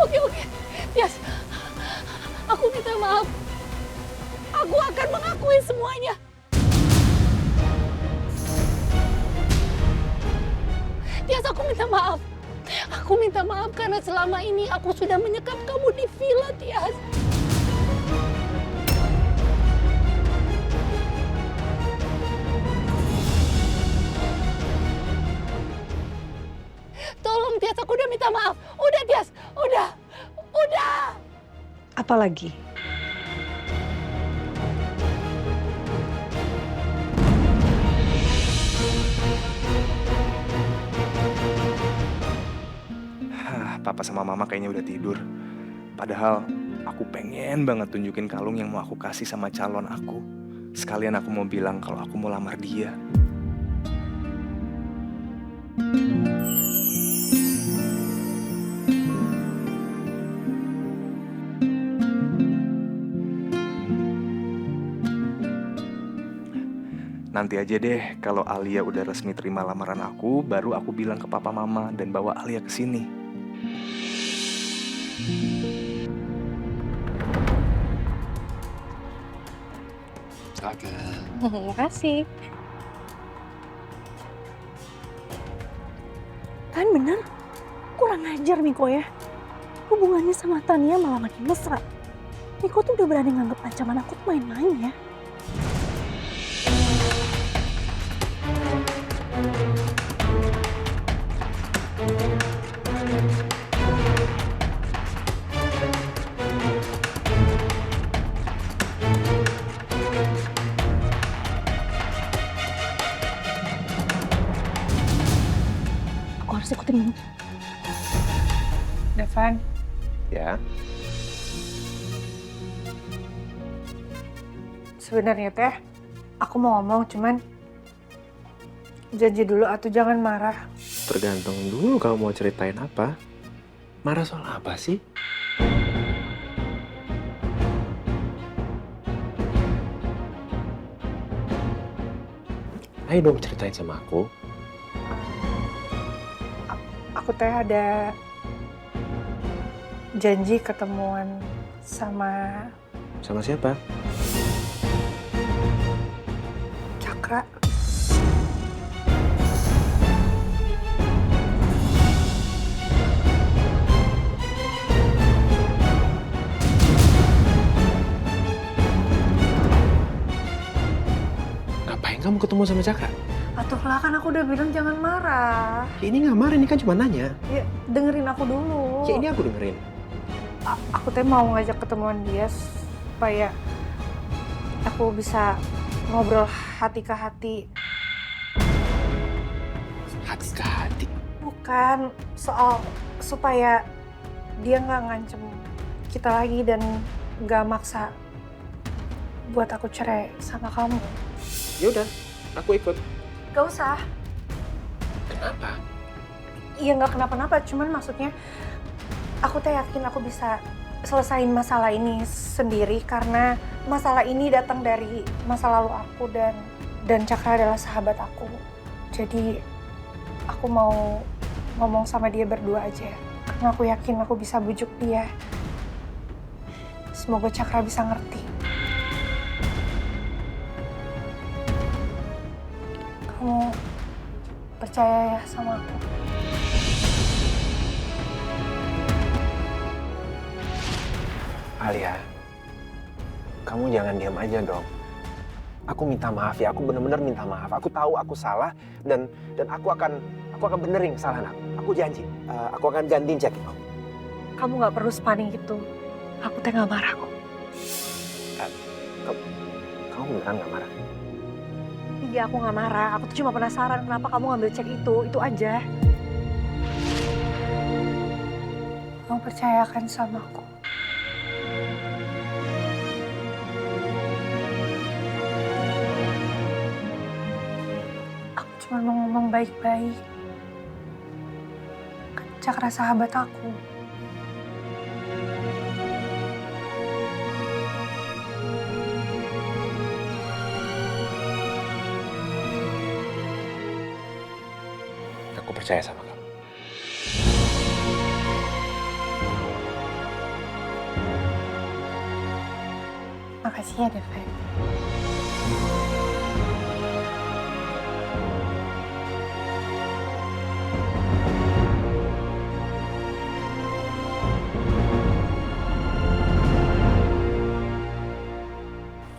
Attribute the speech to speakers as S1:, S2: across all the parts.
S1: Oke. Tias, aku minta maaf. Aku akan mengakui semuanya. Tias, aku minta maaf. Aku minta maaf karena selama ini aku sudah menyekap kamu di villa, Tias. Tolong Tias, aku udah minta maaf. Udah Tias, udah.
S2: Apalagi?
S3: Papa sama Mama kayaknya udah tidur. Padahal aku pengen banget tunjukin kalung yang mau aku kasih sama calon aku. Sekalian aku mau bilang kalau aku mau lamar dia. Nanti aja deh, kalau Alia udah resmi terima lamaran aku, baru aku bilang ke Papa Mama dan bawa Alia ke sini.
S2: Makasih. Kan bener, kurang ajar Miko ya. Hubungannya sama Tania malah makin mesra. Miko tuh udah berani nganggep ancaman aku main-main ya. Aku harus ikutin ini.
S4: Devan,
S3: Ya,
S4: sebenarnya teh, aku mau ngomong cuman janji dulu atau jangan marah.
S5: Tergantung dulu kamu mau ceritain apa. Marah soal apa sih? Ayo dong ceritain sama aku.
S4: Aku teh ada janji ketemuan sama
S5: Sama siapa?
S4: Cakra.
S5: Ngapain kamu ketemu sama Cakra?
S4: Atuhlah, kan aku udah bilang jangan marah.
S5: Ya ini nggak marah, ini kan cuma nanya.
S4: Ya, dengerin aku dulu.
S5: Ya ini aku dengerin.
S4: Aku teh mau ngajak ketemuan dia supaya aku bisa ngobrol hati ke hati.
S5: Hati ke hati.
S4: Bukan soal supaya dia nggak ngancem kita lagi dan nggak maksa buat aku cerai sama kamu.
S5: Ya udah, aku ikut.
S4: Gak usah.
S5: Kenapa?
S4: Iya nggak kenapa-napa, cuman maksudnya aku teh yakin aku bisa selesain masalah ini sendiri karena masalah ini datang dari masa lalu aku dan Cakra adalah sahabat aku. Jadi aku mau ngomong sama dia berdua aja karena aku yakin aku bisa bujuk dia. Semoga Cakra bisa ngerti. Kamu percaya ya sama aku?
S5: Alia, kamu jangan diam aja dong. Aku minta maaf ya, aku bener-bener minta maaf. Aku tahu aku salah dan aku akan benerin kesalahan aku. Aku janji, aku akan gantiin cek itu.
S4: Kamu nggak perlu sepaning gitu. Aku teh nggak marah kok.
S5: Kamu beneran nggak marah?
S4: Iya, aku nggak marah. Aku tuh cuma penasaran kenapa kamu ngambil cek itu aja. Kamu percayakan sama aku. Aku cuma mau ngomong baik-baik. Kan Cakra sahabat aku.
S5: Aku percaya sama kamu.
S4: Makasih ya, Devan.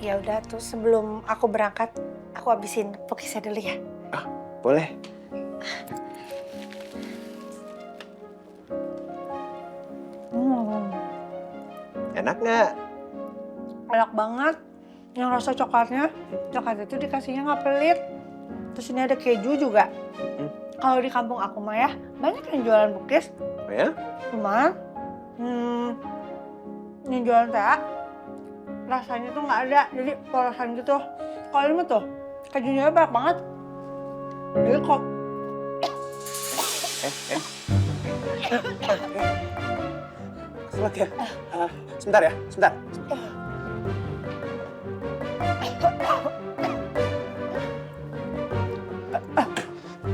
S4: Ya udah tuh sebelum aku berangkat, aku habisin pukisnya dulu ya.
S5: Boleh. Enak nggak?
S4: Enak banget. Yang rasa coklatnya itu dikasihnya nggak pelit. Terus ini ada keju juga. Kalau di kampung aku mah ya, banyak yang jualan pukis.
S5: Oh ya?
S4: Cuman, yang jualan teh rasanya tuh nggak ada. Jadi porosan gitu. Kalau ini mah tuh, kejunya banyak banget. Jadi kok
S5: Keselak ya? Sebentar ya, sebentar.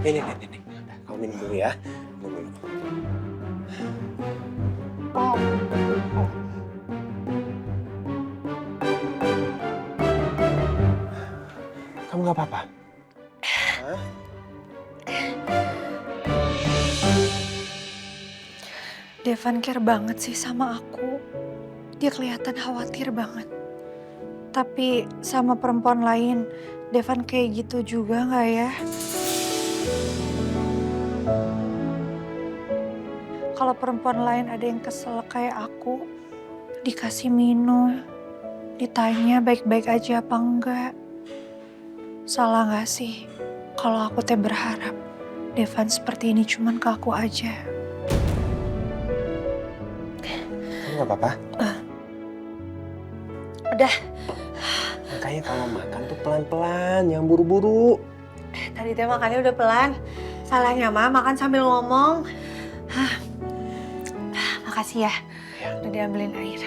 S5: Ini. Udah, kamu minum dulu ya. Minum dulu. Kamu nggak apa-apa? Hah?
S4: Devan care banget sih sama aku. Dia kelihatan khawatir banget. Tapi sama perempuan lain, Devan kayak gitu juga nggak ya? Kalau perempuan lain ada yang kesel kayak aku, dikasih minum, ditanya baik-baik aja apa enggak. Salah nggak sih kalau aku teh berharap Devan seperti ini cuman ke aku aja?
S5: Kamu nggak apa-apa?
S4: Udah.
S5: Makanya kalau makan tuh pelan-pelan, jangan buru-buru.
S4: Tadi teh makannya udah pelan. Salahnya mah makan sambil ngomong. Makasih ya. Udah diambilin air.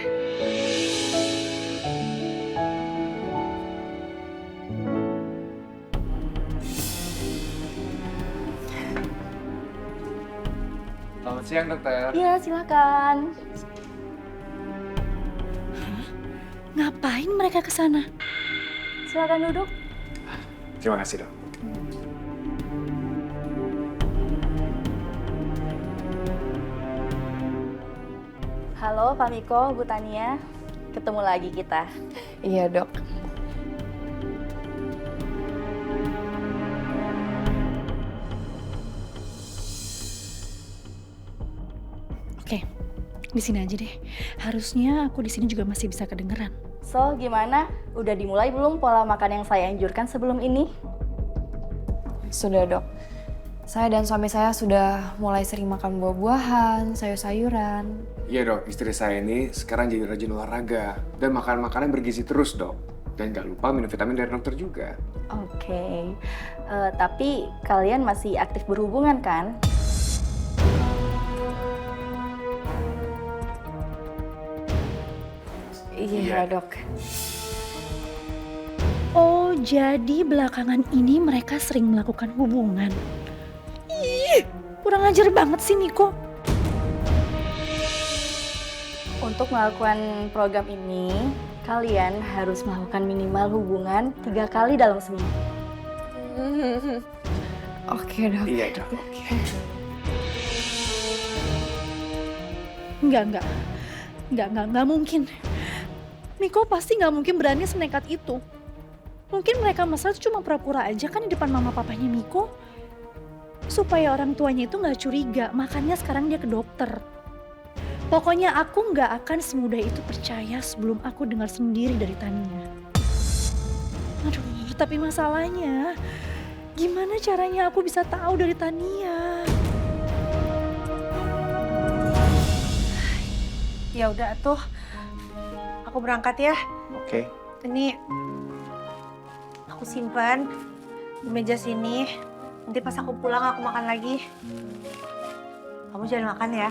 S3: Selamat siang, dokter.
S2: Iya, silakan. Ngapain mereka ke sana? Silakan duduk.
S3: Terima kasih, dok.
S6: Halo Pak Miko, Bu Tania. Ketemu lagi kita.
S1: Iya, Dok.
S2: Oke, di sini aja deh. Harusnya aku di sini juga masih bisa kedengeran.
S6: So, gimana? Udah dimulai belum pola makan yang saya anjurkan sebelum ini?
S7: Sudah, Dok. Saya dan suami saya sudah mulai sering makan buah-buahan, sayur-sayuran.
S8: Iya dok, istri saya ini sekarang jadi rajin olahraga dan makan makanan bergizi terus dok. Dan gak lupa minum vitamin dari dokter juga.
S6: Oke. Tapi kalian masih aktif berhubungan kan?
S7: Iya, Dok.
S2: Oh, jadi belakangan ini mereka sering melakukan hubungan. Ih, kurang ajar banget sih Niko.
S6: Untuk melakukan program ini, kalian harus melakukan minimal hubungan 3 kali dalam seminggu.
S7: Oke, Dok.
S8: Iya dok, oke.
S2: Enggak mungkin. Miko pasti nggak mungkin berani senekat itu. Mungkin mereka mesra itu cuma pura-pura aja kan di depan mama papanya Miko. Supaya orang tuanya itu nggak curiga, makanya sekarang dia ke dokter. Pokoknya aku nggak akan semudah itu percaya sebelum aku dengar sendiri dari Tania. Aduh, tapi masalahnya gimana caranya aku bisa tahu dari Tania?
S4: Ya udah tuh, aku berangkat ya.
S5: Oke.
S4: Ini aku simpan di meja sini. Nanti pas aku pulang aku makan lagi. Kamu jangan makan ya.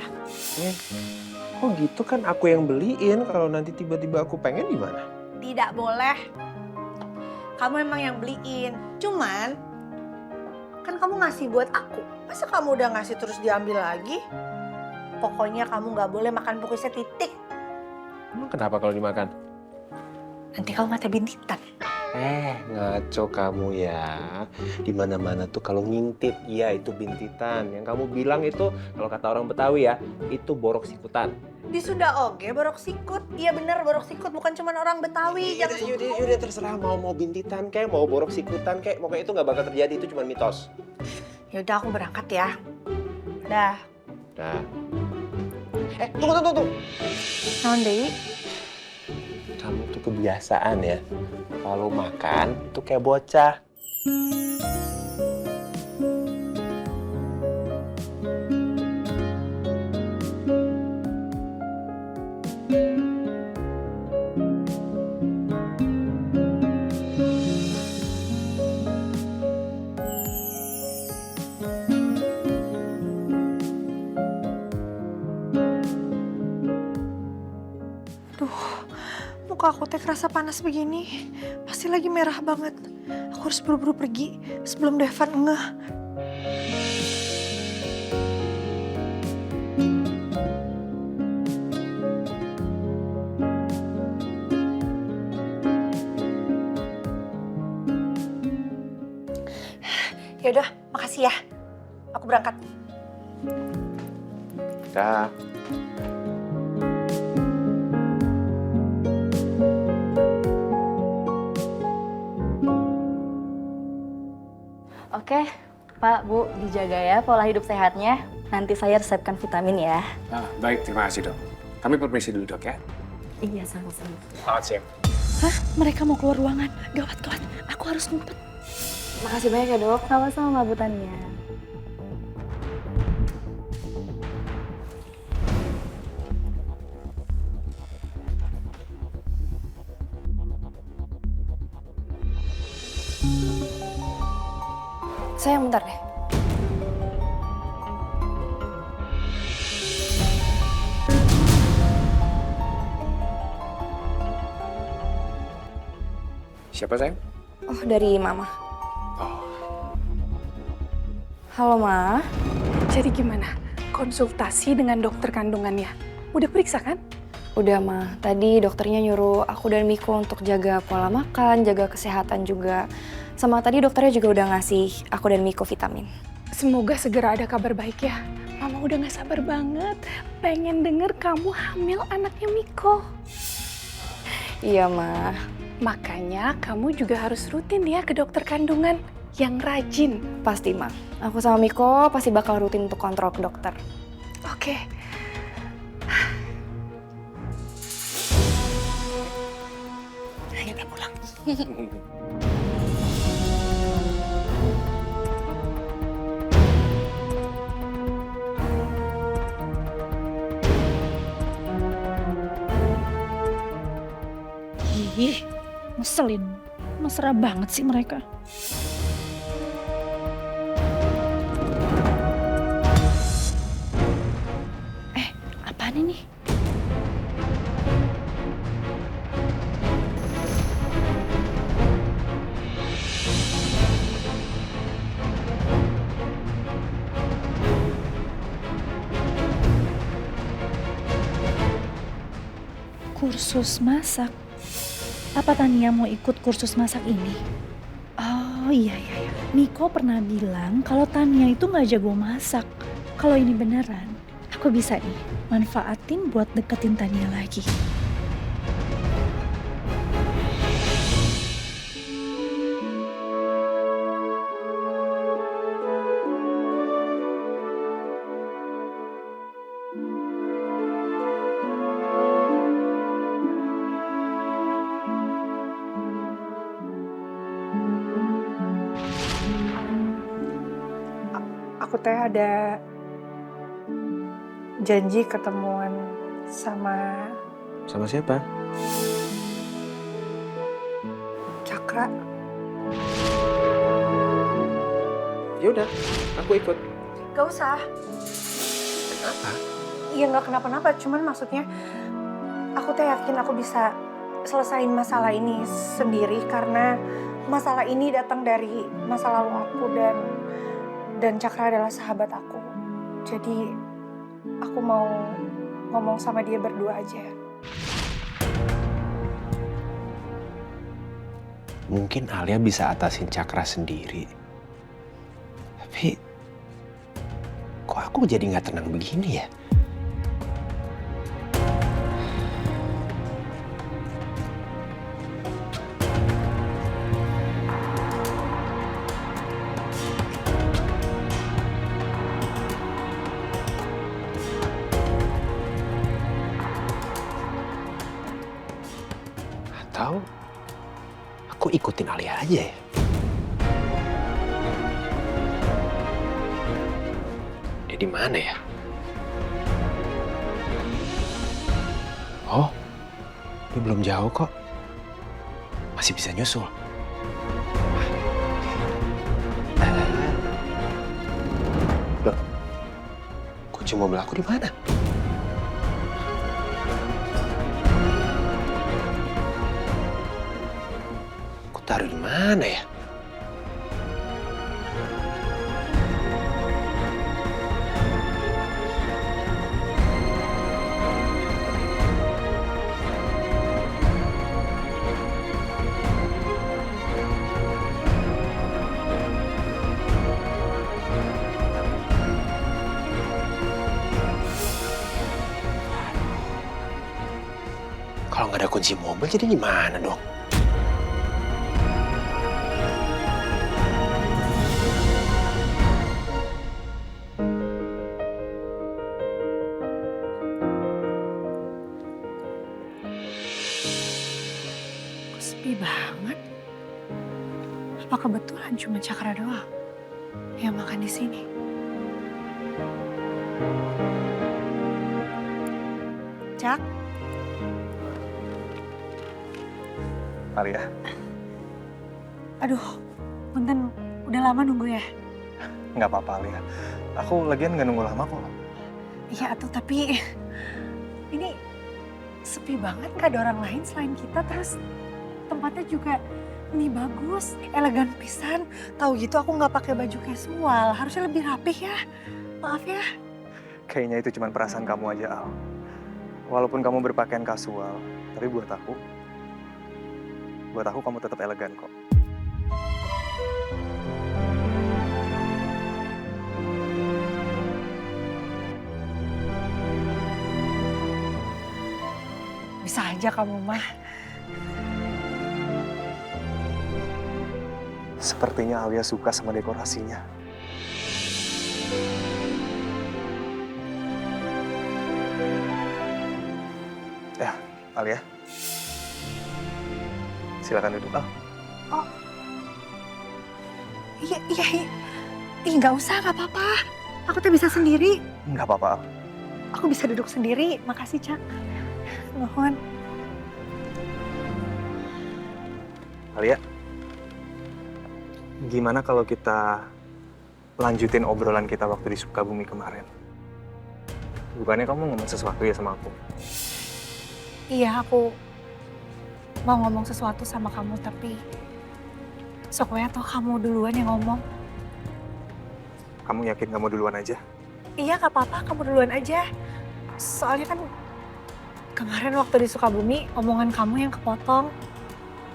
S5: Oh gitu kan aku yang beliin. Kalau nanti tiba-tiba aku pengen gimana?
S4: Tidak boleh. Kamu emang yang beliin. Cuman kan kamu ngasih buat aku. Masa kamu udah ngasih terus diambil lagi? Pokoknya kamu nggak boleh makan pukisnya titik.
S5: Emang kenapa kalau dimakan?
S4: Nanti kamu mata bintitan.
S5: Ngaco kamu ya. Di mana-mana tuh kalau ngintip, iya itu bintitan. Yang kamu bilang itu, kalau kata orang Betawi ya, itu borok sikutan.
S4: Di Sunda oge borok sikut. Iya bener borok sikut, bukan cuma orang Betawi.
S5: Yaudah terserah mau bintitan kayak mau borok sikutan kayak pokoknya itu nggak bakal terjadi, itu cuma mitos.
S4: Yaudah aku berangkat ya. Dah.
S5: Dah. Tunggu.
S4: Naon deui?
S5: Kamu tuh kebiasaan ya. Kalau makan tuh kayak bocah.
S4: Muka aku teh kerasa panas begini. Pasti lagi merah banget. Aku harus buru-buru pergi sebelum Devan ngeh. Yaudah, makasih ya. Aku berangkat.
S5: Dah.
S6: Oke, Pak, Bu, dijaga ya pola hidup sehatnya. Nanti saya resepkan vitamin ya.
S8: Baik, terima kasih dok. Kami permisi dulu dok ya.
S6: Iya, sama-sama.
S8: Selamat siang.
S2: Hah? Mereka mau keluar ruangan. Gawat. Aku harus ngumpet.
S6: Makasih banyak ya dok. Sama-sama, Bu Tania.
S7: Saya bentar deh.
S8: Siapa sayang?
S7: Oh, dari Mama.
S8: Oh,
S7: Halo, Ma.
S1: Jadi gimana? Konsultasi dengan dokter kandungannya. Udah periksa kan?
S7: Udah, Ma. Tadi dokternya nyuruh aku dan Miko untuk jaga pola makan, jaga kesehatan juga. Sama tadi dokternya juga udah ngasih aku dan Miko vitamin.
S1: Semoga segera ada kabar baik ya. Mama udah gak sabar banget. Pengen denger kamu hamil anaknya Miko.
S7: Iya, Ma.
S1: Makanya kamu juga harus rutin ya ke dokter kandungan yang rajin.
S7: Pasti, Ma. Aku sama Miko pasti bakal rutin untuk kontrol ke dokter.
S1: Oke. Ayo kita pulang.
S2: Ih, ngeselin. Mesra banget sih mereka. Apaan ini? Kursus masak. Apa Tania mau ikut kursus masak ini? Oh iya. Miko pernah bilang kalau Tania itu nggak jago masak. Kalau ini beneran, aku bisa nih manfaatin buat deketin Tania lagi.
S4: Aku teh ada janji ketemuan sama
S5: Sama siapa?
S4: Cakra.
S5: Yaudah, aku ikut.
S4: Gak usah.
S5: Kenapa?
S4: Iya nggak kenapa-napa, cuman maksudnya aku teh yakin aku bisa selesain masalah ini sendiri karena masalah ini datang dari masa lalu aku dan Cakra adalah sahabat aku. Jadi aku mau ngomong sama dia berdua aja.
S5: Mungkin Alia bisa atasin Cakra sendiri. Tapi kok aku jadi nggak tenang begini ya? Atau aku ikutin Alia aja ya? Dia di mana ya? Oh, dia belum jauh kok. Masih bisa nyusul. Loh, kunci mobil aku di mana? Aku taruh di mana ya? Kalau nggak ada kunci mobil, jadi gimana dong?
S4: Kok sepi banget? Apa kebetulan cuma Cakra doang yang makan di sini? Cak,
S3: Alia,
S4: aduh, punten udah lama nunggu ya?
S3: nggak apa-apa Alia. Aku lagian nggak nunggu lama kok.
S4: Iya tuh, tapi ini sepi banget, nggak ada orang lain selain kita. Terus tempatnya juga ini bagus, elegan pisan. Tahu gitu aku nggak pakai baju casual, harusnya lebih rapih ya. Maaf ya.
S3: Kayaknya itu cuma perasaan kamu aja, Al. Walaupun kamu berpakaian kasual, tapi buat aku kamu tetap elegan kok.
S4: Bisa aja kamu mah.
S3: Sepertinya Alia suka sama dekorasinya. Ya, Alia. Silakan duduk, Al.
S4: Oh, iya, nggak usah, nggak apa-apa. Aku tuh bisa sendiri.
S3: Nggak apa-apa, Al.
S4: Aku bisa duduk sendiri. Makasih, Cak. Mohon.
S3: Alia, gimana kalau kita lanjutin obrolan kita waktu di Sukabumi kemarin? Bukannya kamu ngomong sesuatu ya sama aku?
S4: Iya, aku mau ngomong sesuatu sama kamu, tapi soknya atau kamu duluan yang ngomong.
S3: Kamu yakin kamu duluan aja?
S4: Iya, nggak apa-apa, kamu duluan aja. Soalnya kan kemarin waktu di Sukabumi, omongan kamu yang kepotong.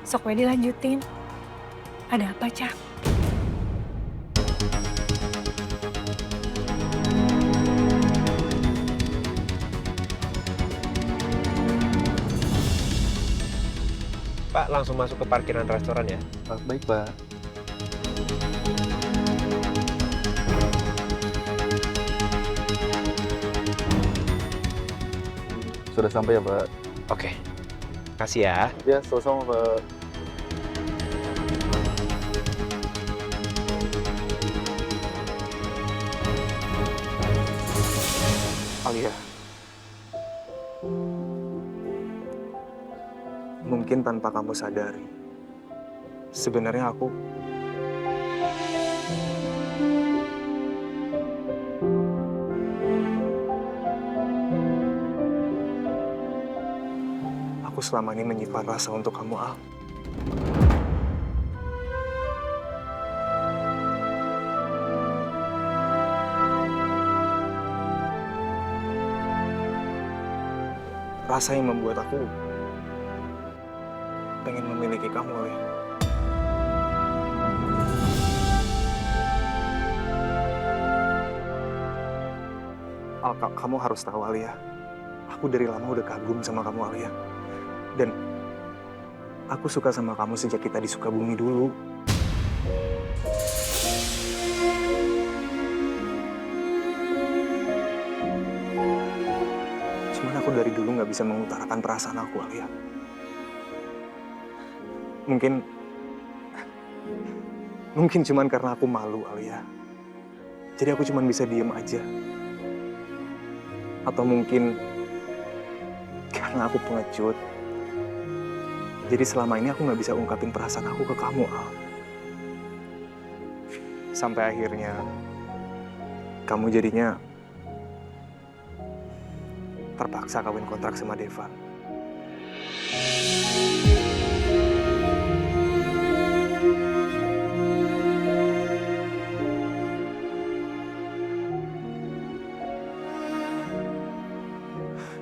S4: Soknya dilanjutin. Ada apa, Cak?
S5: Pak, langsung masuk ke parkiran restoran ya?
S3: Baik, Pak.
S9: Sudah sampai ya, Pak?
S5: Oke. Kasih ya.
S9: Ya, sama-sama, Pak.
S3: Alia. Mungkin tanpa kamu sadari, sebenarnya aku selama ini menyimpan rasa untuk kamu, Al. Rasa yang membuat aku pengen memiliki kamu, Alia. Al, kamu harus tahu Alia. Aku dari lama udah kagum sama kamu Alia. Dan aku suka sama kamu sejak kita di Sukabumi dulu. Cuman aku dari dulu nggak bisa mengutarakan perasaan aku Alia. Mungkin cuman karena aku malu Alia. Jadi aku cuman bisa diem aja. Atau mungkin karena aku pengecut. Jadi selama ini aku nggak bisa ungkapin perasaan aku ke kamu, Al. Sampai akhirnya kamu jadinya terpaksa kawin kontrak sama Devan.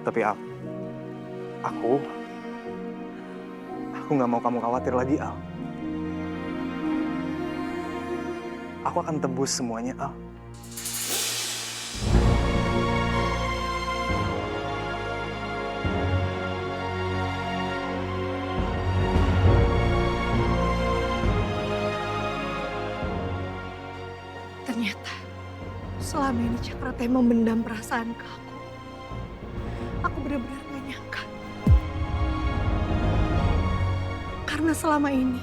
S3: Tapi Al, aku nggak mau kamu khawatir lagi, Al. Aku akan tebus semuanya, Al.
S4: Ternyata selama ini Cakra Teh memendam perasaan ke aku. Aku benar-benar gak nyangka. Karena selama ini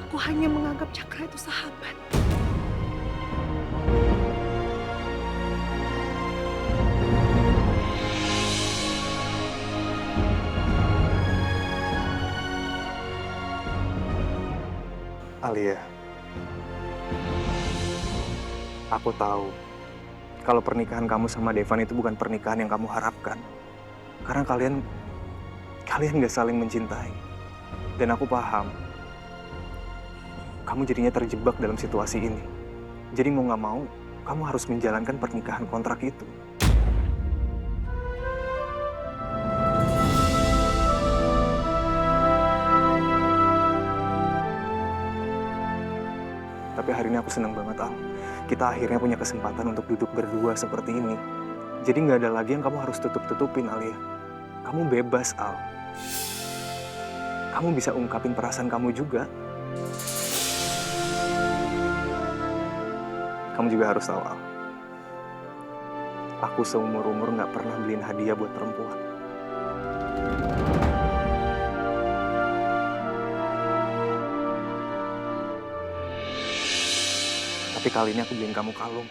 S4: aku hanya menganggap Cakra itu sahabat.
S3: Alia, aku tahu kalau pernikahan kamu sama Devan itu bukan pernikahan yang kamu harapkan. Karena kalian gak saling mencintai. Dan aku paham, kamu jadinya terjebak dalam situasi ini. Jadi mau gak mau, kamu harus menjalankan pernikahan kontrak itu. Tapi hari ini aku senang banget, Al. Kita akhirnya punya kesempatan untuk duduk berdua seperti ini. Jadi nggak ada lagi yang kamu harus tutup-tutupin, Alia. Kamu bebas, Al. Kamu bisa ungkapin perasaan kamu juga. Kamu juga harus tahu, Al. Aku seumur-umur nggak pernah beliin hadiah buat perempuan. Tapi kali ini aku beliin kamu kalung.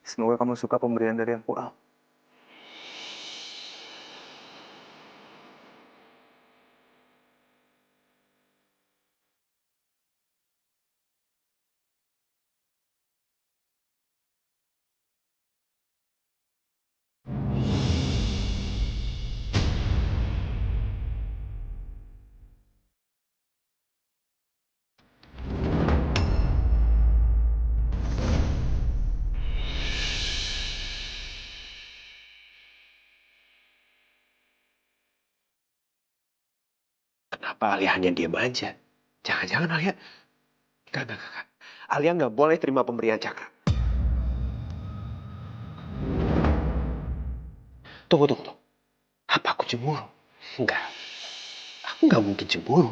S3: Semoga kamu suka pemberian dari aku, Al.
S5: Kenapa Alia hanya diam aja? Jangan-jangan Alia... Enggak. Alia nggak boleh terima pemberian Cakra. Tunggu. Apa aku cemburu? Enggak. Aku nggak mungkin cemburu.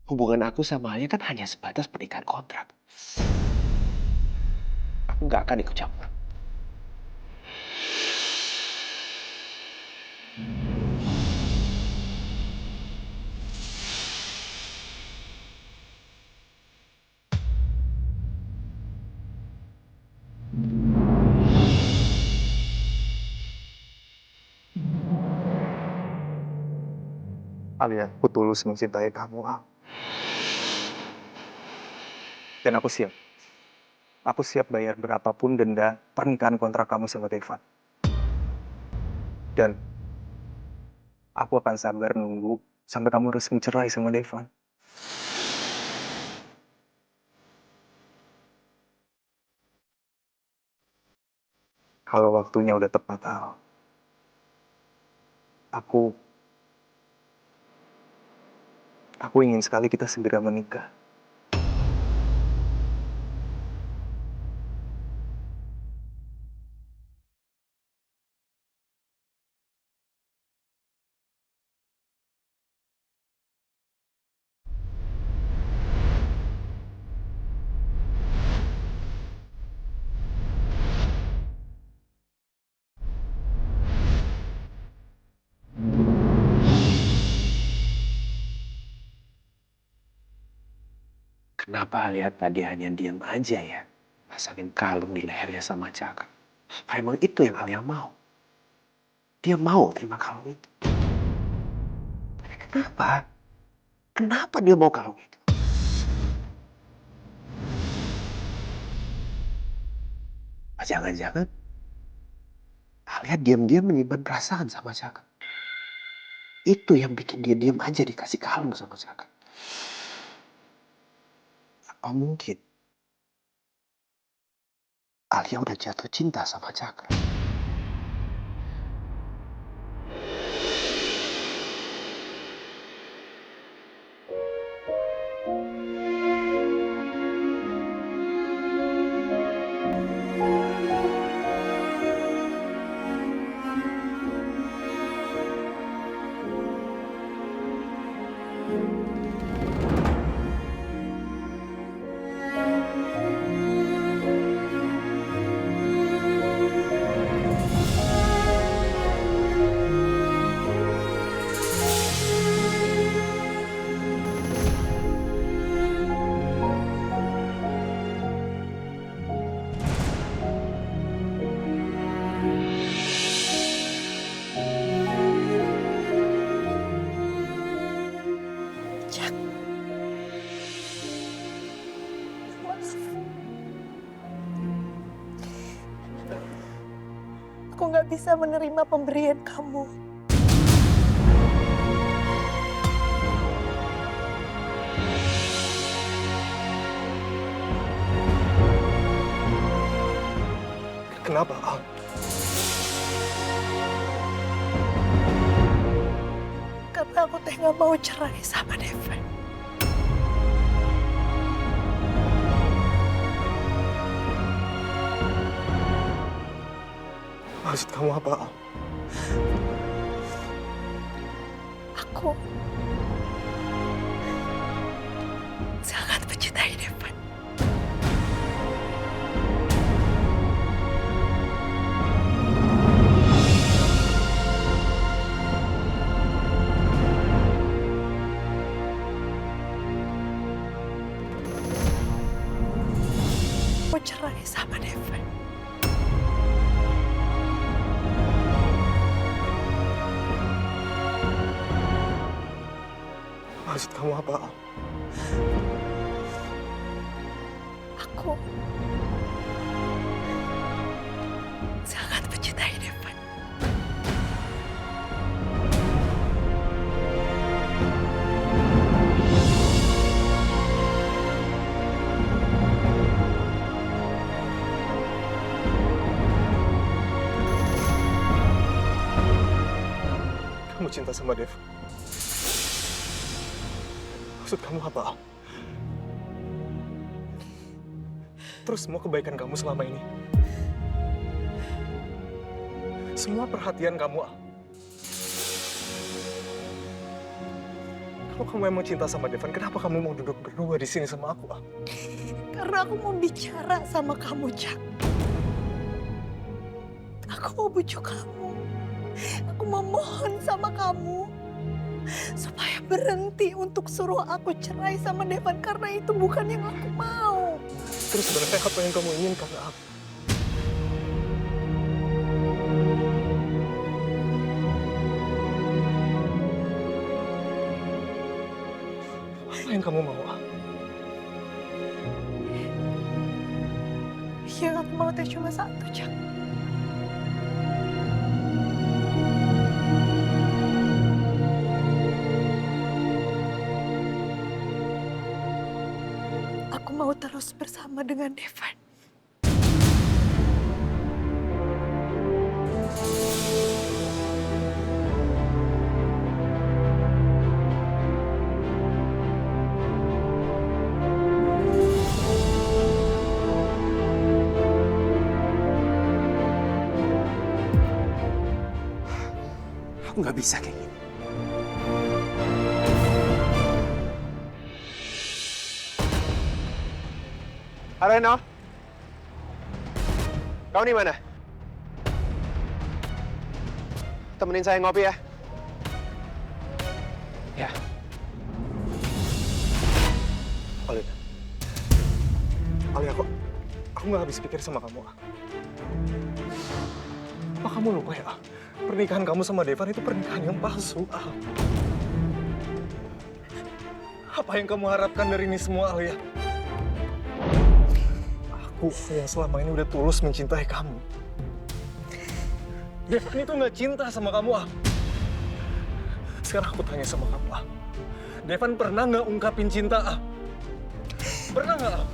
S5: Hubungan aku sama Alia kan hanya sebatas pernikahan kontrak. Aku nggak akan ikut campur.
S3: Alia, aku tulus mencintai kamu, Al. Dan aku siap. Aku siap bayar berapapun denda pernikahan kontrak kamu sama Devan. Dan aku akan sabar nunggu sampai kamu resmi cerai sama Devan. Kalau waktunya udah tepat, Al. Aku ingin sekali kita segera menikah.
S5: Kenapa lihat tadi hanya diam aja ya? Pasangin kalung di lehernya sama Caka. Apa emang itu yang Alia mau? Dia mau terima kalung itu. Tapi kenapa? Kenapa dia mau kalung itu? Apa jangan-jangan Alia diam-diam menyimpan perasaan sama Caka. Itu yang bikin dia diam aja dikasih kalung sama Caka. Apa mungkin Alia udah jatuh cinta sama Cakra?
S4: Aku nggak bisa menerima pemberian kamu.
S3: Kenapa, Al?
S4: Karena aku nggak mau cerai sama Devin.
S3: Maksud kamu apa, Al?
S4: Aku sangat mencintai Devin. Aku cerai sama Devin.
S3: Maksud kamu apa, Al?
S4: Aku sangat mencintai Devin.
S3: Kamu cinta sama Dev? Maksud kamu apa, Al? Terus semua kebaikan kamu selama ini? Semua perhatian kamu, Al? Kalau kamu emang cinta sama Devan, kenapa kamu mau duduk berdua di sini sama aku, Al?
S4: Karena aku mau bicara sama kamu, Jack. Aku mau bujuk kamu. Aku memohon sama kamu supaya berhenti untuk suruh aku cerai sama Devan karena itu bukan yang aku mau.
S3: Terus sebenarnya apa yang kamu inginkan, Al? Apa yang kamu mau, Al?
S4: Yang aku mau teh cuma satu, Jak. Aku mau terus bersama dengan Devan.
S5: Aku nggak bisa kayak gini. Halo Eno, kau di mana? Temenin saya ngopi ya. Ya.
S3: Ali, aku nggak habis pikir sama kamu. Apa kamu lupa ya? Pernikahan kamu sama Devan itu pernikahan yang palsu, Al. Apa yang kamu harapkan dari ini semua, Alia? Aku yang selama ini udah tulus mencintai kamu. Devan itu nggak cinta sama kamu, Al. Sekarang aku tanya sama kamu, Al. Devan pernah nggak ungkapin cinta, Al? Pernah nggak, Al?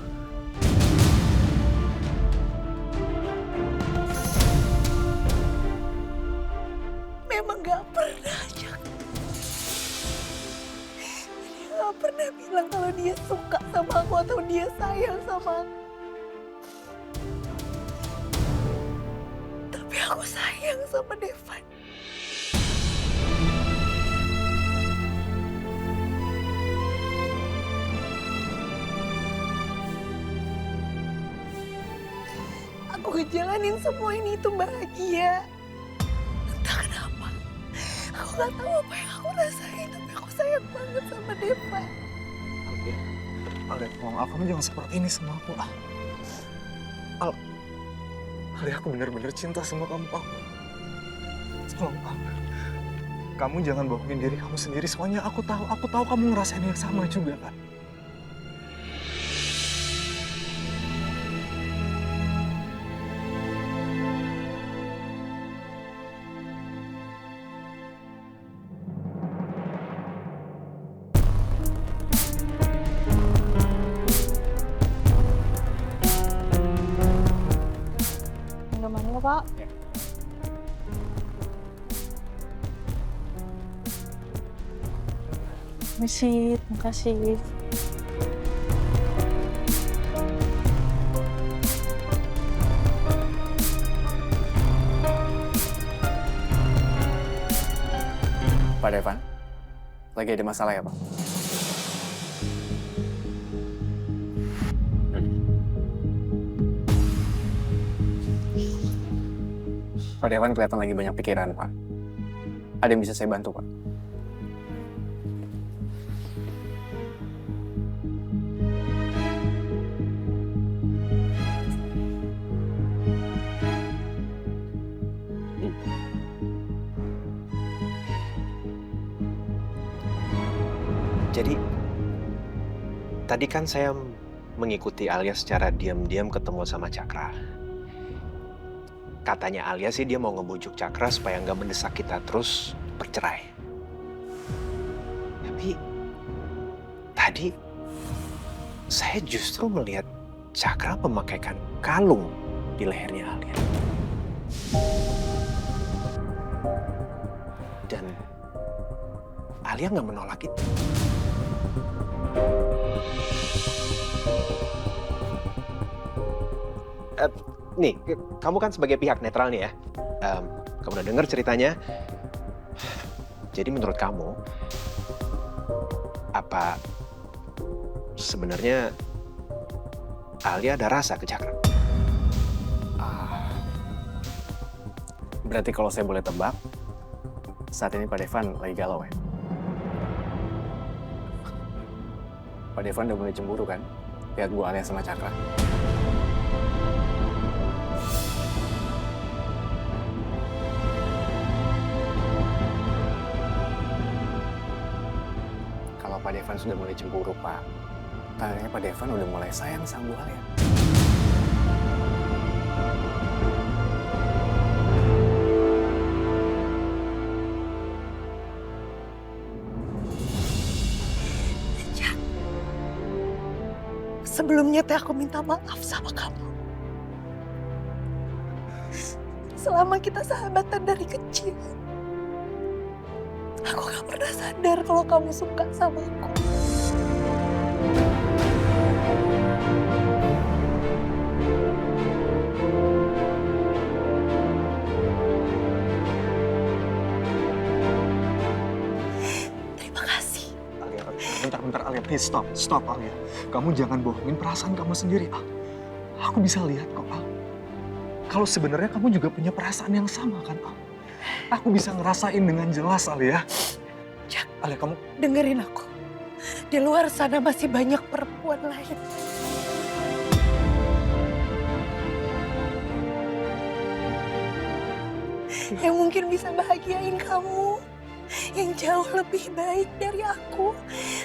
S4: Memang gak pernah, Jak. Dia gak pernah bilang kalau dia suka sama aku atau dia sayang sama aku. Tapi aku sayang sama Devan. Aku ngejalanin semua ini itu bahagia. Entah kenapa. Aku gak tahu apa yang aku rasain, tapi aku sayang banget sama Devan.
S3: Al, tolong Al, kamu jangan seperti ini sama aku, Al. Al, aku benar-benar cinta sama kamu, Al. Tolong, Al. Kamu jangan bohongin diri kamu sendiri, soalnya aku tahu kamu ngerasain yang sama juga, kan?
S6: Minumannya, Pak. Permisi, terima kasih.
S10: Pak Devan, lagi ada masalah ya, Pak? Pak Devan kelihatan lagi banyak pikiran, Pak. Ada yang bisa saya bantu, Pak?
S5: Jadi, tadi kan saya mengikuti Alia secara diam-diam ketemu sama Cakra. Katanya Alia sih dia mau ngebujuk Cakra supaya nggak mendesak kita terus bercerai. Tapi tadi saya justru melihat Cakra memakaikan kalung di lehernya Alia. Dan Alia nggak menolak itu. Nih, kamu kan sebagai pihak netral nih ya. Kamu udah dengar ceritanya. Jadi menurut kamu, apa sebenarnya Alia ada rasa ke Cakra?
S10: Berarti kalau saya boleh tebak, saat ini Pak Devan lagi galau ya? Pak Devan udah mulai cemburu kan? Lihat Bu Alia sama Cakra. Kalau Pak Devan sudah mulai cemburu, Pak, tandanya Pak Devan udah mulai sayang sama Bu Alia.
S4: Jack, sebelumnya teh aku minta maaf sama kamu. Selama kita sahabatan dari kecil, aku gak pernah sadar kalau kamu suka sama aku. Terima kasih.
S3: Alia, bentar Alia, please stop Alia. Kamu jangan bohongin perasaan kamu sendiri, Al. Aku bisa lihat kok, Al. Kalau sebenarnya kamu juga punya perasaan yang sama kan, Al? Aku bisa ngerasain dengan jelas, Alia.
S4: Jack,
S3: Alia, kamu
S4: dengerin aku. Di luar sana masih banyak perempuan lain. Yang mungkin bisa bahagiain kamu. Yang jauh lebih baik dari aku.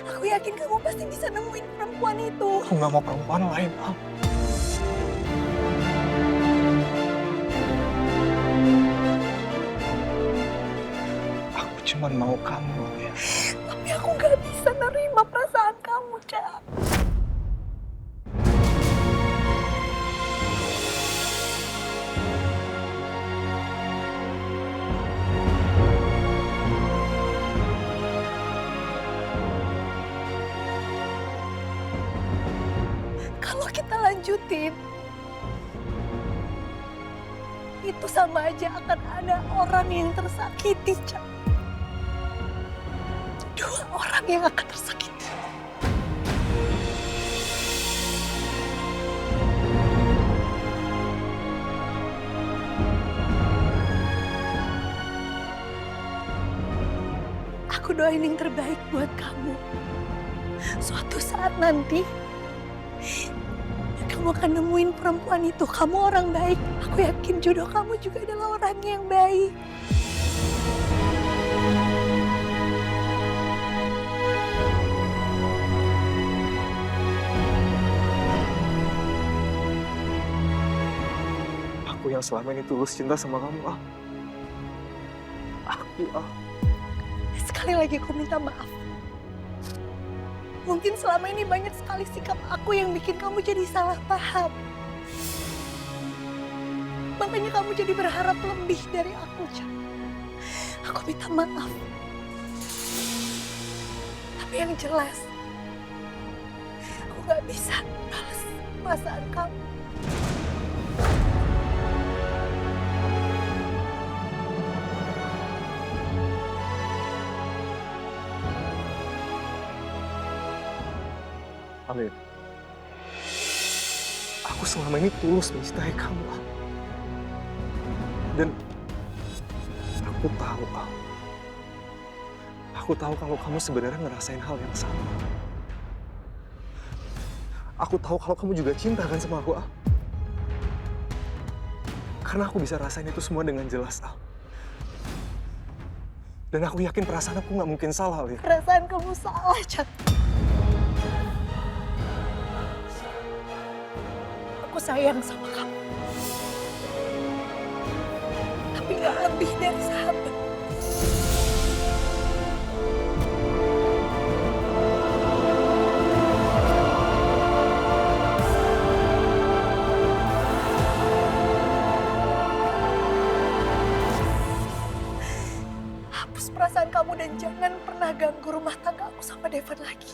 S4: Aku yakin kamu pasti bisa nemuin perempuan itu.
S3: aku nggak mau perempuan lain, Al. Aku cuma mau kamu, Alia.
S4: Tapi aku gak bisa nerima perasaan kamu, Jack. Kalau kita lanjutin, itu sama aja akan ada orang yang tersakiti, Jack. Dua orang yang akan tersakiti. Aku doain yang terbaik buat kamu. Suatu saat nanti, kamu akan nemuin perempuan itu. Kamu orang baik. Aku yakin jodoh kamu juga adalah orang yang baik.
S3: Aku yang selama ini tulus cinta sama kamu, Al. Aku, Al.
S4: Sekali lagi aku minta maaf. Mungkin selama ini banyak sekali sikap aku yang bikin kamu jadi salah paham. Makanya kamu jadi berharap lebih dari aku, Jack. Aku minta maaf. Tapi yang jelas, aku gak bisa balas perasaan kamu.
S3: Alia, aku selama ini tulus mencintai kamu, Al. Dan aku tahu, Al. Aku tahu kalau kamu sebenarnya ngerasain hal yang sama. Aku tahu kalau kamu juga cinta kan sama aku, Al. Karena aku bisa rasain itu semua dengan jelas, Al. Dan aku yakin perasaan aku nggak mungkin salah, Alia.
S4: Perasaan kamu salah, Jack. Aku sayang sama kamu. Tapi gak lebih dari sahabat. Hapus perasaan kamu dan jangan pernah ganggu rumah tangga aku sama Devon lagi.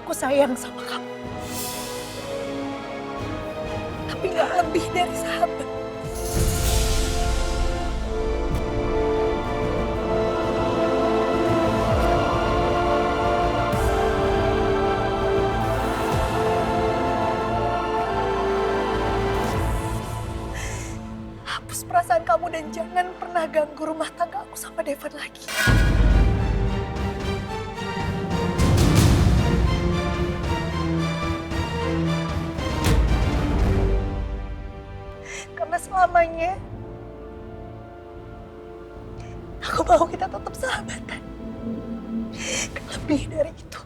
S4: Aku sayang sama kamu. Tapi gak lebih dari sahabat. kamu dan jangan pernah ganggu rumah tangga aku sama Devon lagi. Karena selamanya aku mau kita tetap sahabatan. Lebih dari itu.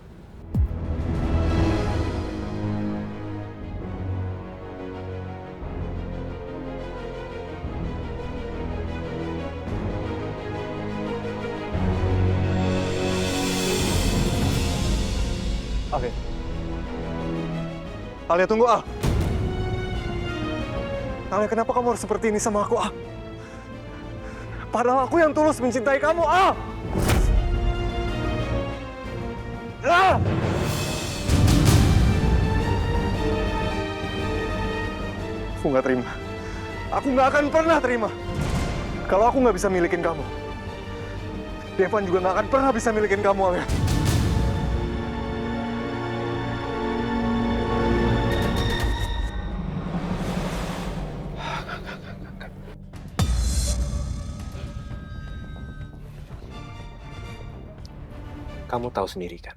S3: Oke. Alia, tunggu, Al. Alia, kenapa kamu harus seperti ini sama aku, Al? Padahal aku yang tulus mencintai kamu, Al. Ah! Aku nggak terima. Aku nggak akan pernah terima. Kalau aku nggak bisa milikin kamu, Devon juga nggak akan pernah bisa milikin kamu, Alia.
S5: Kamu tahu sendiri kan,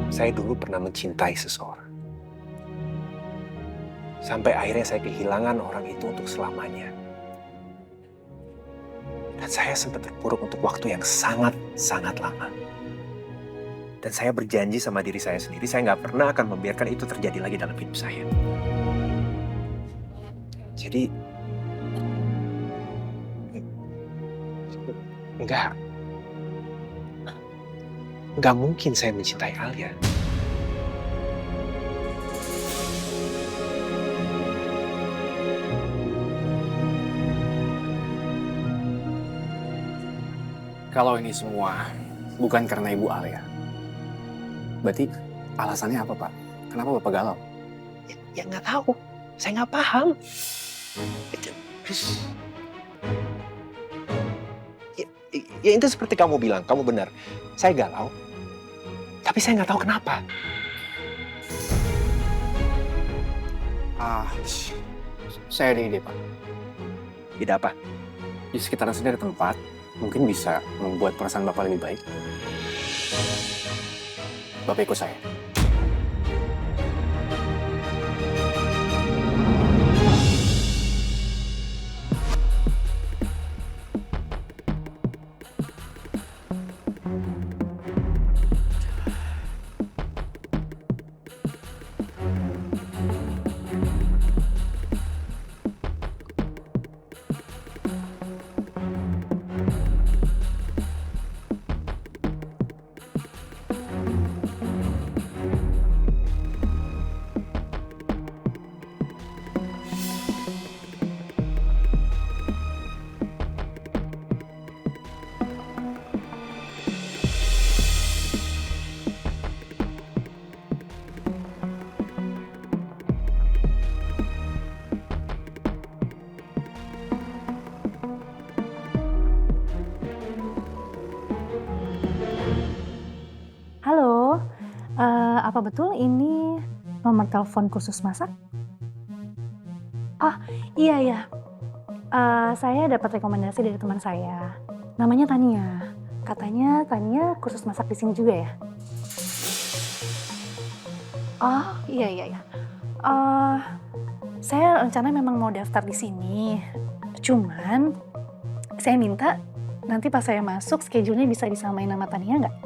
S5: saya dulu pernah mencintai seseorang. Sampai akhirnya saya kehilangan orang itu untuk selamanya. Dan saya sempat terpuruk untuk waktu yang sangat-sangat lama. Dan saya berjanji sama diri saya sendiri, saya nggak pernah akan membiarkan itu terjadi lagi dalam hidup saya. Jadi, nggak mungkin saya mencintai Alia.
S10: Kalau ini semua bukan karena Ibu Alia, berarti alasannya apa, Pak? Kenapa Bapak galau?
S5: Ya nggak tahu, saya nggak paham. Ya itu seperti kamu bilang, kamu benar. Saya galau, tapi saya nggak tahu kenapa.
S10: Saya ada ide, Pak.
S5: Ide apa?
S10: Di sekitaran sini ada tempat, mungkin bisa membuat perasaan Bapak lebih baik. Bapak ikut saya.
S2: Halo, apa betul ini nomor telepon kursus masak? Ah, iya. Saya dapat rekomendasi dari teman saya. Namanya Tania. Katanya Tania kursus masak di sini juga ya? Oh, iya. Saya rencana memang mau daftar di sini. Cuman, saya minta nanti pas saya masuk schedule-nya bisa disamain sama Tania nggak?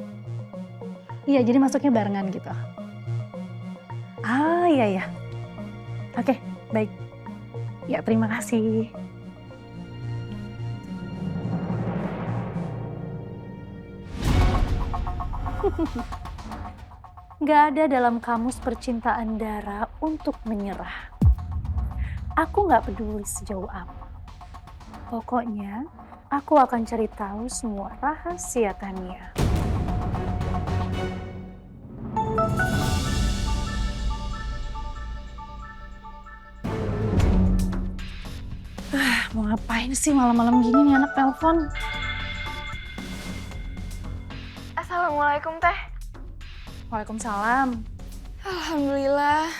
S2: Iya, jadi masuknya barengan gitu. Ah, iya. Oke, baik. Ya, terima kasih. Gak ada dalam kamus percintaan Dara untuk menyerah. Aku gak peduli sejauh apa. Pokoknya, aku akan cari tahu semua rahasia Tania. Mau ngapain sih malam-malam gini nih anak telepon?
S7: Assalamualaikum, Teh.
S2: Waalaikumsalam.
S7: Alhamdulillah.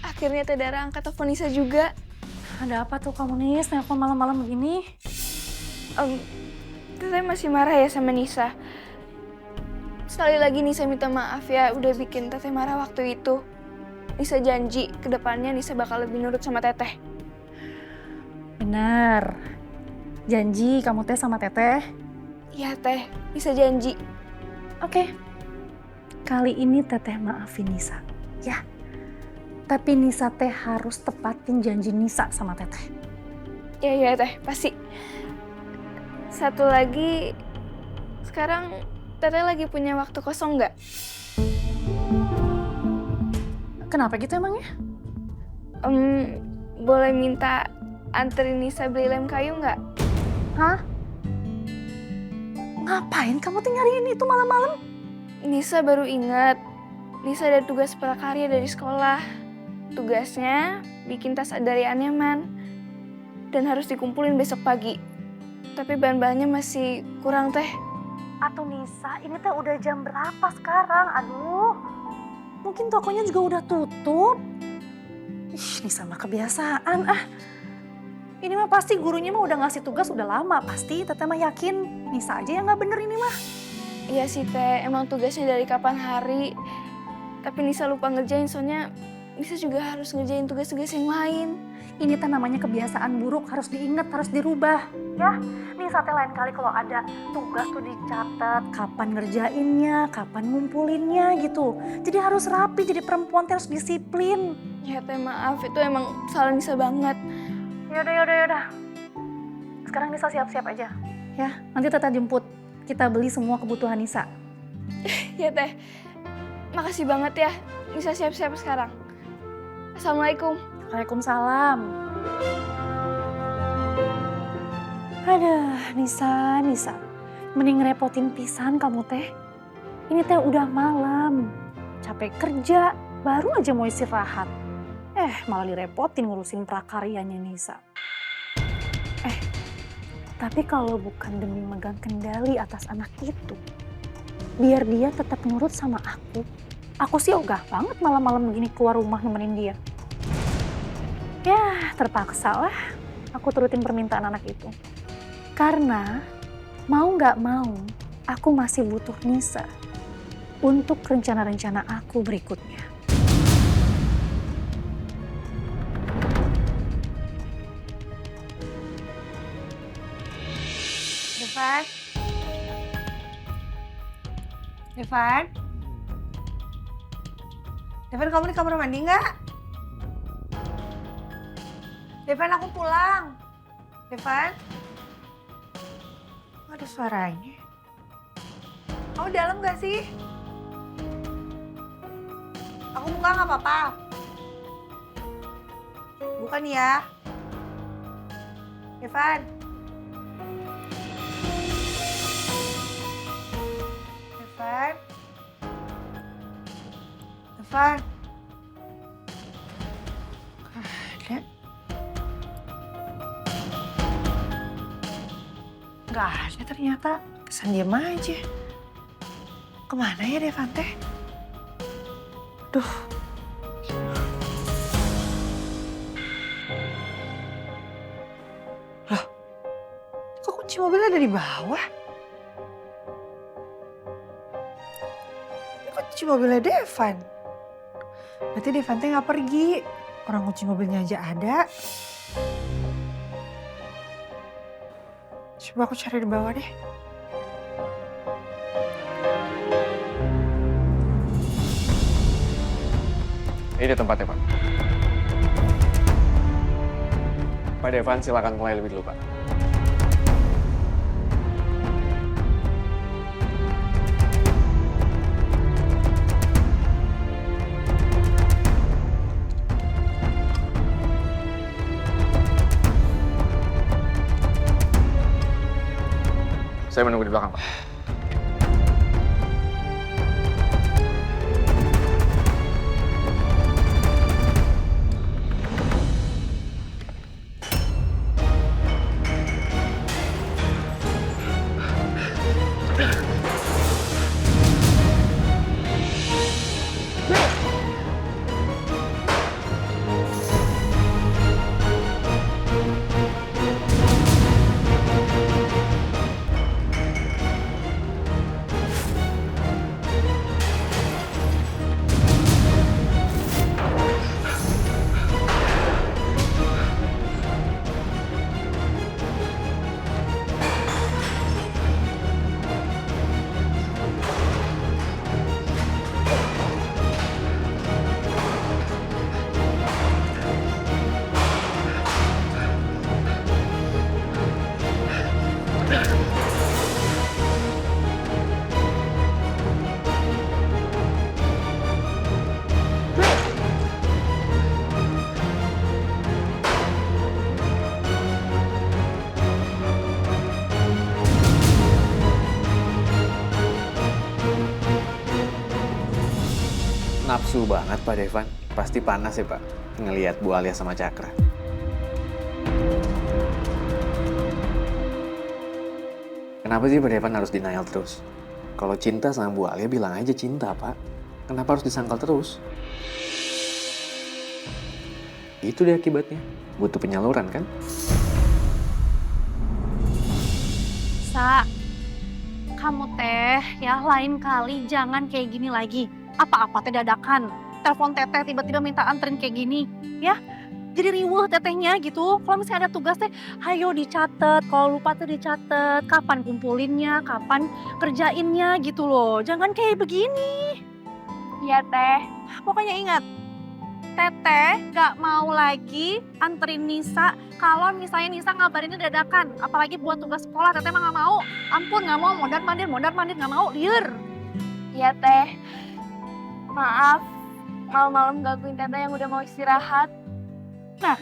S7: Akhirnya Teh Dara angkat telepon Nisa juga.
S2: Ada apa tuh kamu Nis, nelpon malam-malam begini?
S7: Teteh masih marah ya sama Nisa. Sekali lagi Nisa minta maaf ya udah bikin Teteh marah waktu itu. Nisa janji ke depannya Nisa bakal lebih nurut sama Teteh.
S2: Benar. Janji kamu teh sama Teteh?
S7: Iya Teh, Nisa janji.
S2: Oke. Kali ini Teteh maafin Nisa, ya. Tapi Nisa teh harus tepatin janji Nisa sama Teteh.
S7: Iya Teh, pasti. Satu lagi, sekarang Teteh lagi punya waktu kosong nggak?
S2: Kenapa gitu emangnya?
S7: Boleh minta anterin Nisa beli lem kayu nggak?
S2: Hah? Ngapain kamu tuh nyariin itu malam-malam?
S7: Nisa baru ingat, Nisa ada tugas prakarya dari sekolah. Tugasnya bikin tas dari Anyaman dan harus dikumpulin besok pagi. Tapi bahan-bahannya masih kurang Teh.
S2: Atau Nisa, ini teh udah jam berapa sekarang? Aduh, mungkin tokonya juga udah tutup. Ih, Nisa mah kebiasaan ah. Ini mah pasti gurunya mah udah ngasih tugas udah lama. Pasti Teteh mah yakin Nisa aja yang gak bener ini mah.
S7: Iya sih Teh, emang tugasnya dari kapan hari. Tapi Nisa lupa ngerjain soalnya Nisa juga harus ngerjain tugas-tugas yang lain.
S2: Ini teh namanya kebiasaan buruk, harus diingat, harus dirubah. Ya, Nisa teh lain kali kalau ada tugas tuh dicatat, kapan ngerjainnya, kapan ngumpulinnya gitu. Jadi harus rapi, jadi perempuan teh harus disiplin.
S7: Ya Teh maaf, itu emang salah Nisa banget.
S2: Yaudah. Sekarang Nisa siap-siap aja. Ya, nanti Teteh jemput. Kita beli semua kebutuhan Nisa.
S7: Ya Teh, makasih banget ya. Nisa siap-siap sekarang. Assalamualaikum.
S2: Waalaikumsalam. Aduh, Nisa. Mending ngerepotin pisan kamu teh. Ini teh udah malam. Capek kerja, baru aja mau istirahat. Malah direpotin ngurusin prakaryanya Nisa. Tapi kalau bukan demi megang kendali atas anak itu, biar dia tetap nurut sama aku sih ogah banget malam-malam begini keluar rumah nemenin dia. Ya, terpaksa lah aku turutin permintaan anak itu. Karena mau nggak mau, aku masih butuh Nisa untuk rencana-rencana aku berikutnya.
S4: Devan, kamu di kamar mandi nggak? Devan, aku pulang. Devan? Ada suaranya. Kamu dalam nggak sih? Aku buka nggak apa-apa? Bukan ya? Devan? Devan? Ada? Nggak ada ternyata. Kesan diem aja. Kemana ya Devan teh? Duh. Loh, kok kunci mobilnya ada di bawah? Ini kunci mobilnya Devan. Berarti Devan teh nggak pergi. Orang kunci mobilnya aja ada. Coba aku cari di bawah deh.
S8: Ini tempatnya, Pak. Pak Devan, silakan mulai lebih dulu, Pak. Saya menunggu di belakang, Pak.
S10: Nafsu banget Pak Devan. Pasti panas ya Pak, ngelihat Bu Alia sama Cakra. Kenapa sih Pak Devan harus denial terus? Kalau cinta sama Bu Alia bilang aja cinta Pak. Kenapa harus disangkal terus? Itu deh akibatnya. Butuh penyaluran kan?
S2: Sa, kamu teh ya lain kali jangan kayak gini lagi. Apa-apa teh dadakan. Telepon teteh tiba-tiba minta anterin kayak gini. Ya, jadi riweuh tetehnya gitu. Kalau misalnya ada tugas teh, ayo dicatat. Kalau lupa tuh dicatat. Kapan kumpulinnya, kapan kerjainnya gitu loh. Jangan kayak begini.
S7: Iya teh.
S2: Pokoknya ingat, teteh gak mau lagi anterin Nisa kalau misalnya Nisa ngabarinnya dadakan. Apalagi buat tugas sekolah, teteh mah gak mau. Ampun, gak mau. Mondar-mandir gak mau. Liar.
S7: Iya teh. Maaf, malam-malam gangguin teteh yang udah mau istirahat.
S2: Nah,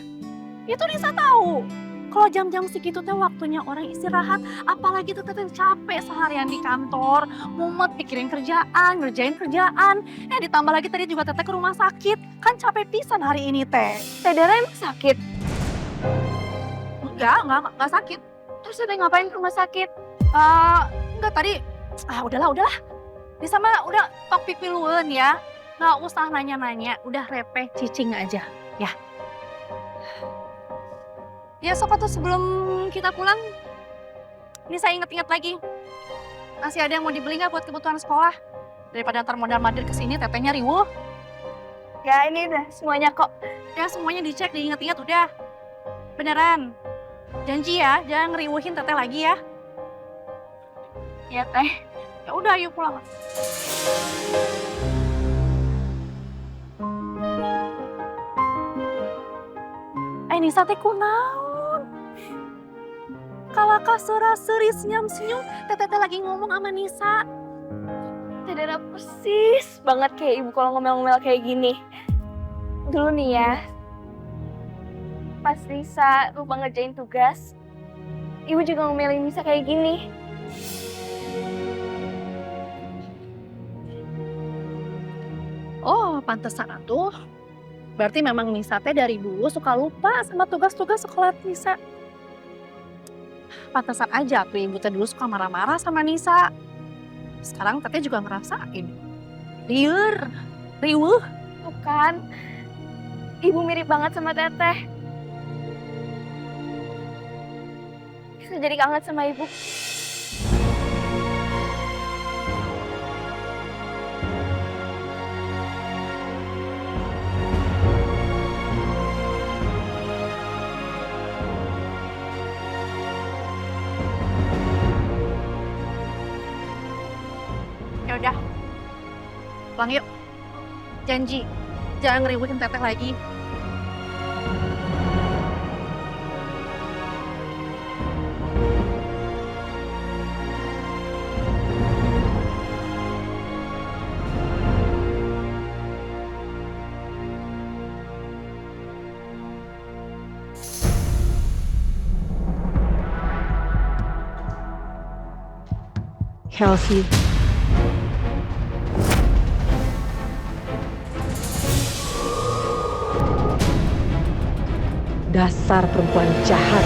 S2: itu Nisa tahu. Kalau jam-jam segitu teh waktunya orang istirahat, apalagi tuh teteh capek seharian di kantor, mumet pikirin kerjaan, ngerjain kerjaan. Ditambah lagi tadi juga teteh ke rumah sakit, kan capek pisan hari ini teh.
S7: Teh Dara emang sakit?
S2: Enggak sakit.
S7: Terus teteh ngapain ke rumah sakit?
S2: Enggak tadi, udahlah. Nisa mah udah tok pipiluan ya, nggak usah nanya-nanya, udah repeh cicing aja, ya. Ya sok tuh sebelum kita pulang, ini saya inget-inget lagi. Masih ada yang mau dibeli nggak buat kebutuhan sekolah? Daripada ntar mondar-mandir kesini, tetehnya riwuh.
S7: Ya ini udah semuanya kok.
S2: Ya semuanya dicek, diinget-inget udah. Beneran. Janji ya, jangan ngeriwuhin teteh lagi ya.
S7: Ya teh.
S2: Ya udah, ayo pulang. Nisa teh kunaon? Kalau kasura-suri senyum-senyum, teteh lagi ngomong sama Nisa.
S7: Teh Dara persis banget kayak ibu kalau ngomel-ngomel kayak gini. Dulu nih ya, pas Nisa lupa ngerjain tugas, ibu juga ngomelin Nisa kayak gini.
S2: Oh, pantesan atuh. Berarti memang Nisa teh dari dulu suka lupa sama tugas-tugas sekolah Nisa. Pantesan aja tuh ibu teh dulu suka marah-marah sama Nisa. Sekarang teteh juga ngerasain. Liur, riweuh.
S7: Tuh kan, ibu mirip banget sama teteh. Bisa jadi kangen sama ibu.
S2: Ya udah, pulang yuk. Janji, jangan ngeributin teteh lagi.
S11: Kelsey. Dasar perempuan jahat.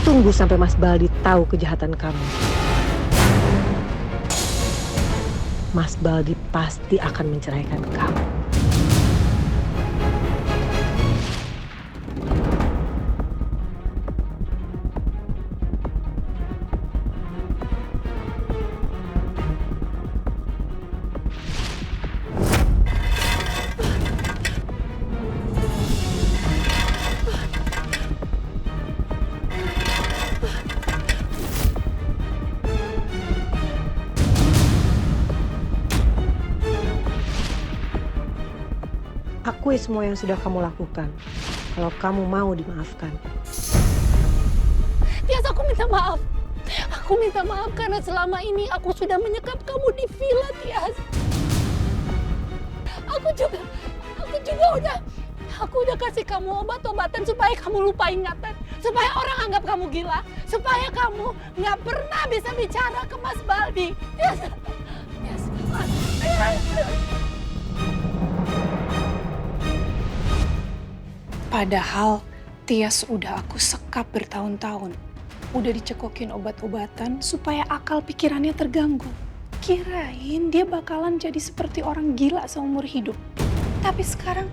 S11: Tunggu sampai Mas Baldi tahu kejahatan kamu. Mas Baldi pasti akan menceraikan kamu. Akui semua yang sudah kamu lakukan. Kalau kamu mau dimaafkan.
S1: Tias, aku minta maaf. Aku minta maaf karena selama ini aku sudah menyekap kamu di villa, Tias. Aku udah kasih kamu obat-obatan supaya kamu lupa ingatan. Supaya orang anggap kamu gila. Supaya kamu nggak pernah bisa bicara ke Mas Baldi. Tias, Padahal Tias udah aku sekap bertahun-tahun. Udah dicekokin obat-obatan supaya akal pikirannya terganggu. Kirain dia bakalan jadi seperti orang gila seumur hidup. Tapi sekarang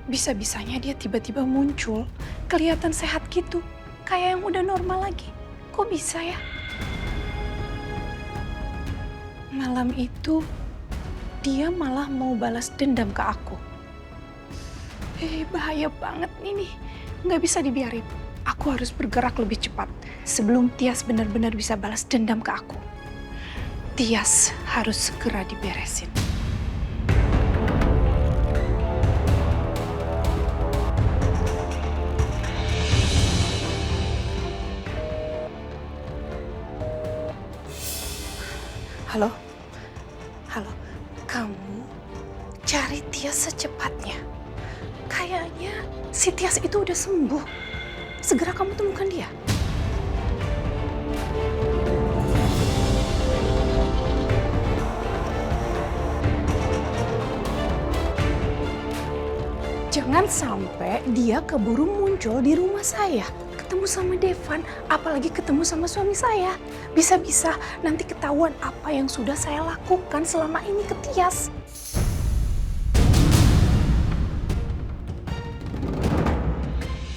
S1: bisa-bisanya dia tiba-tiba muncul, kelihatan sehat gitu. Kayak yang udah normal lagi. Kok bisa ya? Malam itu dia malah mau balas dendam ke aku. Bahaya banget ini. Nggak bisa dibiarin. Aku harus bergerak lebih cepat sebelum Tias benar-benar bisa balas dendam ke aku. Tias harus segera diberesin. Halo? Halo? Kamu cari Tias secepatnya. Kayaknya si Tias itu udah sembuh. Segera kamu temukan dia. Jangan sampai dia keburu muncul di rumah saya. Ketemu sama Devan, apalagi ketemu sama suami saya. Bisa-bisa nanti ketahuan apa yang sudah saya lakukan selama ini ke Tias.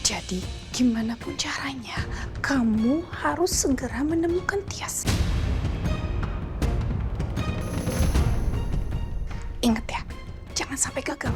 S1: Jadi, gimana pun caranya, kamu harus segera menemukan Tias. Ingat ya, jangan sampai gagal.